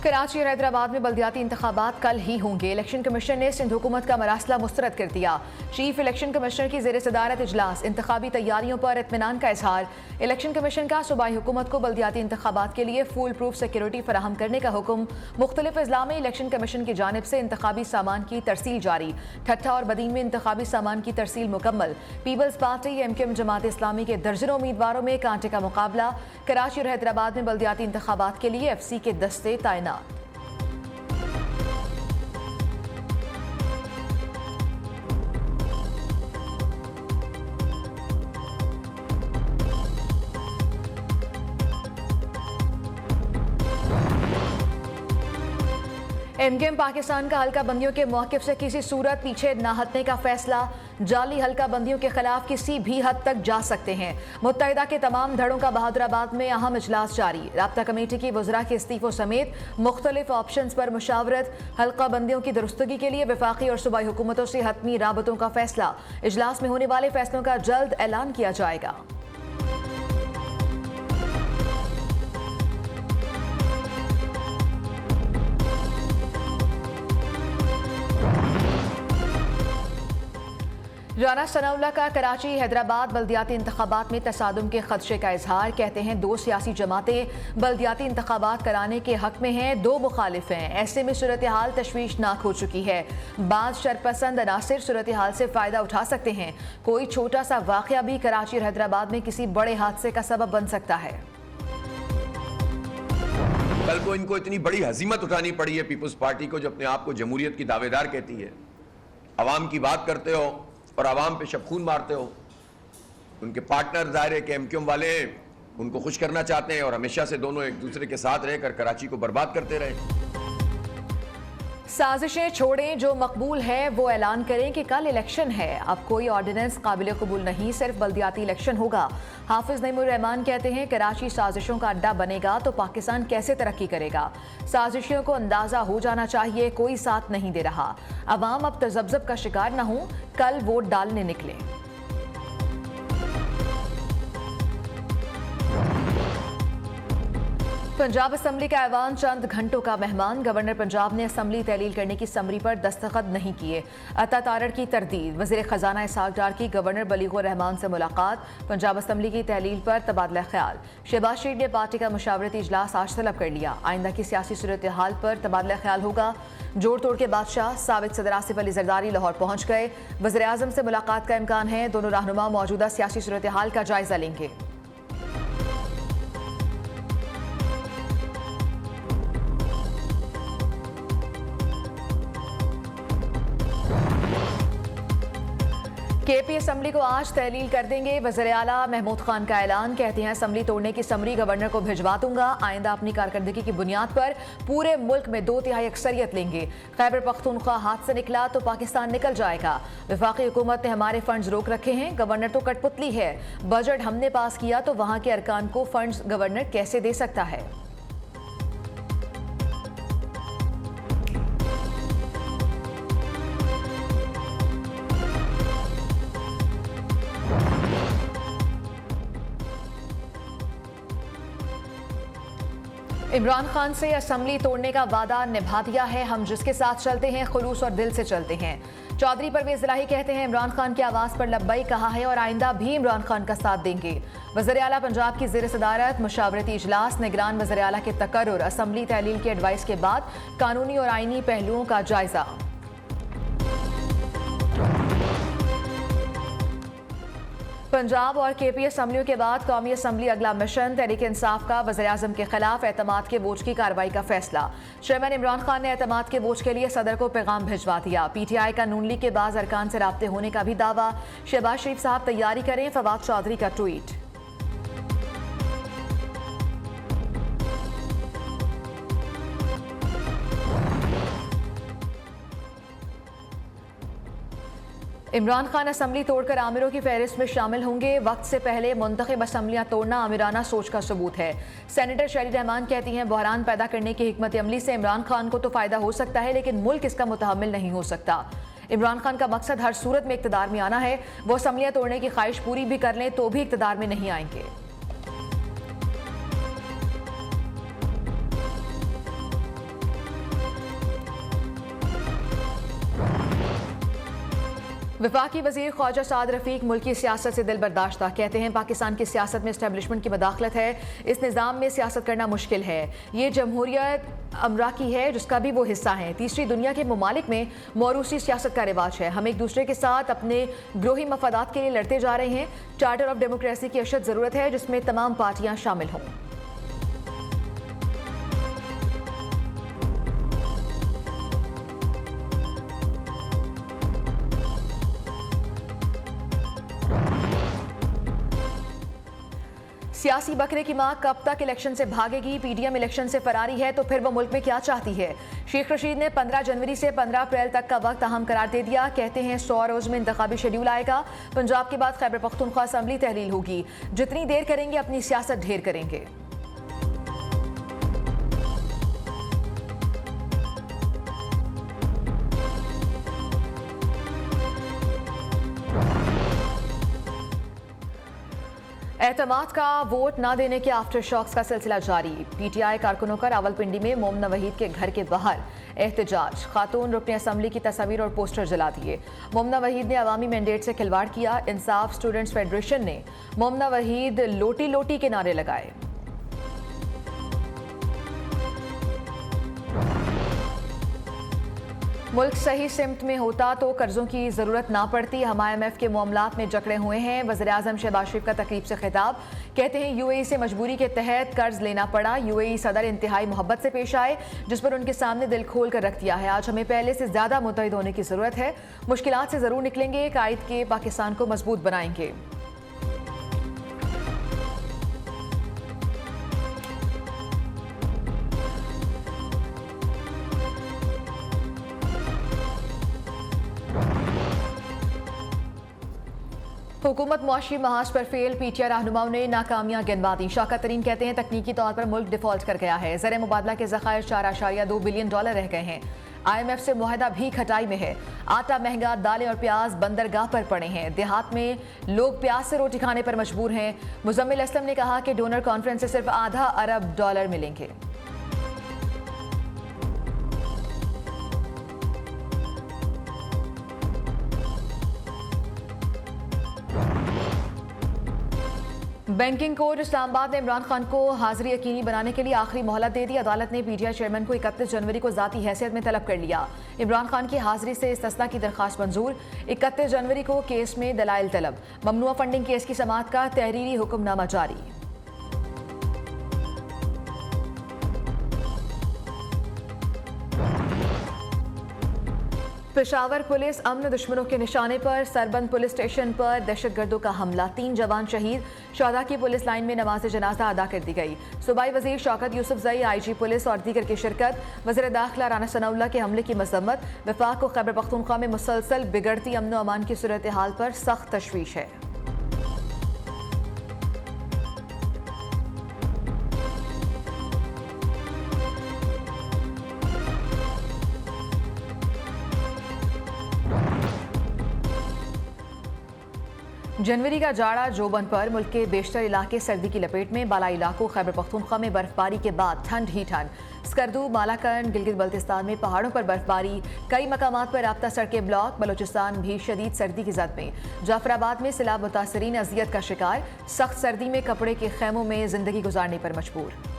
कराची और हैदराबाद में बल्दियाती इंतखाबात कल ही होंगे। इलेक्शन कमीशन ने सिंध हुकूमत का मरासला मुस्तरद कर दिया। चीफ इलेक्शन कमिश्नर की ज़ेर सदारत इजलास, इंतखाबी तैयारियों पर इत्मीनान का इजहार। इलेक्शन कमीशन का सूबाई हुकूमत को बल्दियाती इंतखाबात के लिए फुल प्रूफ सिक्योरिटी फराहम करने का हुक्म। मुख्तलिफ अजला में इलेक्शन कमीशन की जानिब से इंतखाबी सामान की तरसील जारी। ठट्ठा और बदीन में इंतखाबी सामान की तरसील मुकम्मल। Peoples party, MQM, Jamaat Islami के दर्जनों उम्मीदवारों में कांटे का मुकाबला। कराची और हैदराबाद में बल्दियाती इंतखाबात के लिए FC के दस्ते तैनात। MQM पाकिस्तान का हल्का बंदियों के मौक़िफ़ से किसी सूरत पीछे न हटने का फैसला। जाली हल्का बंदियों के खिलाफ किसी भी हद तक जा सकते हैं। मुत्तहिदा के तमाम धड़ों का बहादुराबाद में अहम इजलास जारी। राब्ता कमेटी की वज़रा के इस्तीफ़ों समेत मुख्तलिफ ऑप्शंस पर मुशावरत। हल्का बंदियों की दुरुस्तगी के लिए वफाकी और सूबाई हुकूमतों से हतमी राबतों का फैसला। इजलास में होने वाले फैसलों का जल्द ऐलान किया जाएगा। राना सनाउल्लाह का कराची हैदराबाद बल्दियाती इंतखाबात में तसादुम के खदशे का इजहार। कहते हैं दो सियासी जमातें बल्दियाती इंतखाबात कराने के हक में हैं, दो मुखालिफ हैं। ऐसे में सूरत हाल तशवीशनाक हो चुकी है। बाद शरपसंद अनासिर सूरत हाल से फ़ायदा उठा सकते हैं। कोई छोटा सा वाक़या भी कराची और हैदराबाद में किसी बड़े हादसे का सबब बन सकता है। कल को इनको इतनी बड़ी हजीमत उठानी पड़ी है पीपल्स पार्टी को, जो अपने आप को जमहूरियत की दावेदार कहती है। अवाम की बात करते हो और आवाम पे शबखून मारते हो। उनके पार्टनर ज़ाहिर है कि MQM वाले उनको खुश करना चाहते हैं और हमेशा से दोनों एक दूसरे के साथ रहकर कराची को बर्बाद करते रहे। साजिशें छोड़ें, जो मकबूल है वो ऐलान करें कि कल इलेक्शन है। अब कोई ऑर्डिनेंस काबिल कबूल नहीं, सिर्फ बल्दियाती इलेक्शन होगा। हाफिज नईमुर रहमान कहते हैं कराची साजिशों का अड्डा बनेगा तो पाकिस्तान कैसे तरक्की करेगा। साजिशों को अंदाजा हो जाना चाहिए कोई साथ नहीं दे रहा। अवाम अब तजब्जब का शिकार न हो, कल वोट डालने निकले। पंजाब असम्बली का ऐवान चंद घंटों का मेहमान। गवर्नर पंजाब ने असम्बली तहलील करने की समरी पर दस्तखत नहीं किए। अता तारड़ की तरदीद। वज़ीर ख़जाना इसहाक डार की गवर्नर बलीगुर रहमान से मुलाकात। पंजाब असम्बली की तहलील पर तबादला ख्याल। शहबाज शरीफ ने पार्टी का मुशावरती इजलास आज तलब कर लिया। आइंदा की सियासी सूरत हाल पर तबादला ख्याल होगा। जोड़ तोड़ के बादशाह साबिक सदर आसिफ अली जरदारी लाहौर पहुंच गए। वज़ीर आज़म से मुलाकात का इम्कान है। दोनों रहनुमा मौजूदा सियासी सूरत हाल का जायजा लेंगे। KP असम्बली को आज तहलील कर देंगे। वज़ीर आला महमूद खान का ऐलान। कहते हैं असम्बली तोड़ने की समरी गवर्नर को भिजवा दूंगा। आइंदा अपनी कारकर्दगी की बुनियाद पर पूरे मुल्क में 2/3 अक्सरियत लेंगे। खैबर पख्तूनख्वा हाथ से निकला तो पाकिस्तान निकल जाएगा। वफाकी हुकूमत ने हमारे फंड्स रोक रखे हैं। गवर्नर तो कठपुतली है। बजट हमने पास किया तो वहाँ के अरकान को फंड्स गवर्नर कैसे दे सकता है। इमरान खान से असम्बली तोड़ने का वादा निभा दिया है। हम जिसके साथ चलते हैं खुलूस और दिल से चलते हैं। चौधरी परवेज इलाही कहते हैं इमरान खान की आवाज़ पर लब्बई कहा है और आइंदा भी इमरान खान का साथ देंगे। वज़ीर आला पंजाब की ज़ेर सदारत मुशावरती इजलास। निगरान वज़ीर आला के तकर्रुर। असम्बली तहलील की एडवाइस के बाद कानूनी और आइनी पहलुओं का जायजा। पंजाब और KP असम्बलियों के बाद कौमी असम्बली अगला मिशन। तहरीक इंसाफ का वज़ीर आज़म के खिलाफ एतमाद के वोट की कार्रवाई का फैसला। चेयरमैन इमरान खान ने एतमाद के वोट के लिए सदर को पैगाम भिजवा दिया। PTI का नून लीग के बाज़ अरकान से राब्ते होने का भी दावा। शहबाज शरीफ साहब तैयारी करें, फवाद चौधरी का ट्वीट। इमरान खान असम्बली तोड़कर आमिरों की फहरिस्त में शामिल होंगे। वक्त से पहले मुंतखब असम्बलियाँ तोड़ना आमिराना सोच का सबूत है। सेनेटर शरी रहमान कहती हैं बहरान पैदा करने की हिकमत अमली से इमरान खान को तो फ़ायदा हो सकता है लेकिन मुल्क इसका मुतहम्मिल नहीं हो सकता। इमरान खान का मकसद हर सूरत में इक़्तिदार में आना है। वो असम्बलियाँ तोड़ने की ख्वाहिश पूरी भी कर लें तो भी इक़्तिदार में नहीं आएंगे। वफाकी वज़ीर ख्वाजा साद रफ़ीक मुल्क की सियासत से दिल बर्दाश्ता, कहते हैं पाकिस्तान की सियासत में इस्टेब्लिशमेंट की मदाखलत है, इस निज़ाम में सियासत करना मुश्किल है। ये जमहूरियत अमरा की है जिसका भी वो हिस्सा है। तीसरी दुनिया के ममालिक में मौरूसी सियासत का रिवाज है। हम एक दूसरे के साथ अपने ग्रोही मफादात के लिए लड़ते जा रहे हैं। चार्टर ऑफ डेमोक्रेसी की अशद ज़रूरत है जिसमें तमाम पार्टियां शामिल हों। सियासी बकरे की मां कब तक इलेक्शन से भागेगी? पीडीएम इलेक्शन से फरारी है तो फिर वो मुल्क में क्या चाहती है? शेख रशीद ने 15 जनवरी से 15 अप्रैल तक का वक्त अहम करार दे दिया। कहते हैं 100 रोज में इंतखाबी शेड्यूल आएगा। पंजाब के बाद खैबर पख्तूनख्वा असम्बली तहलील होगी। जितनी देर करेंगे अपनी सियासत ढेर करेंगे। एतमाद का वोट न देने के आफ्टर शॉक्स का सिलसिला जारी। पीटीआई कारकुनों का रावलपिंडी में मोमना वहीद के घर के बाहर एहतजाज। खातून रुकने असम्बली की तस्वीर और पोस्टर जला दिए। मोमना वहीद ने अवामी मैंडेट से खिलवाड़ किया। इंसाफ स्टूडेंट्स फेडरेशन ने मोमना वहीद लोटी लोटी के नारे लगाए। मुल्क सही सिमत में होता तो कर्जों की जरूरत ना पड़ती। हम IMF के मामलात में जकड़े हुए हैं। वज़ीर-ए-आज़म शहबाज शरीफ का तकरीब से खिताब। कहते हैं UAE से मजबूरी के तहत कर्ज लेना पड़ा। UAE सदर इंतहाई मोहब्बत से पेश आए जिस पर उनके सामने दिल खोल कर रख दिया है। आज हमें पहले से ज्यादा मुतहिद होने की जरूरत है। मुश्किलात से जरूर निकलेंगे। कायद के पाकिस्तान को मजबूत बनाएंगे। हुकूमत मुआशी महाज पर फेल। पीटीआई रहनुमाओं ने नाकामियां गिनवा दी। शौकत तरीन कहते हैं तकनीकी तौर पर मुल्क डिफॉल्ट कर गया है। ज़र मुबादला के ज़खायर $4.2 बिलियन रह गए हैं। IMF से मुआहदा भी खटाई में है। आटा महंगा, दालें और प्याज बंदरगाह पर पड़े हैं। देहात में लोग प्याज से रोटी खाने पर मजबूर हैं। मुजम्मिल असलम ने कहा कि डोनर कॉन्फ्रेंस से सिर्फ $0.5 अरब मिलेंगे। बैंकिंग कोर्ट इस्लामाबाद ने इमरान खान को हाजिरी यकीनी बनाने के लिए आखिरी मोहलत दे दी। अदालत ने पीटीआई चेयरमैन को 31 जनवरी को जाती हैसियत में तलब कर लिया। इमरान खान की हाजिरी से इस्तिस्ना की दरखास्त मंजूर। 31 जनवरी को केस में दलाइल तलब। ममनुआ फंडिंग केस की समाअत का तहरीरी हुक्मनामा जारी। पेशावर पुलिस अमन दुश्मनों के निशाने पर। सरबंद पुलिस स्टेशन पर दहशतगर्दों का हमला। 3 जवान शहीद। शहदा की पुलिस लाइन में नमाज जनाजा अदा कर दी गई। सूबाई वजीर शौकत यूसुफजई, IG पुलिस और दीगर की शिरकत। वज़ीर दाखिला राना सनाउल्लाह के हमले की मजम्मत। वफाक को खैबर पख्तूनख्वा में मुसलसल बिगड़ती अमन व अमान की सूरत हाल पर सख्त तशवीश है। जनवरी का जाड़ा जोबन पर। मुल्क के बेशतर इलाके सर्दी की लपेट में। बालाई इलाकों खैबर पख्तूनख्वा में बर्फबारी के बाद ठंड ही ठंड। स्कर्दू, मालाकंड, गिलगित बल्तिस्तान में पहाड़ों पर बर्फबारी। कई मकामात पर राब्ता सड़कें ब्लॉक। बलोचिस्तान भी शदीद सर्दी की जद में। जाफराबाद में सैलाब मुतासरीन अजियत का शिकार। सख्त सर्दी में कपड़े के खैमों में जिंदगी गुजारने पर मजबूर।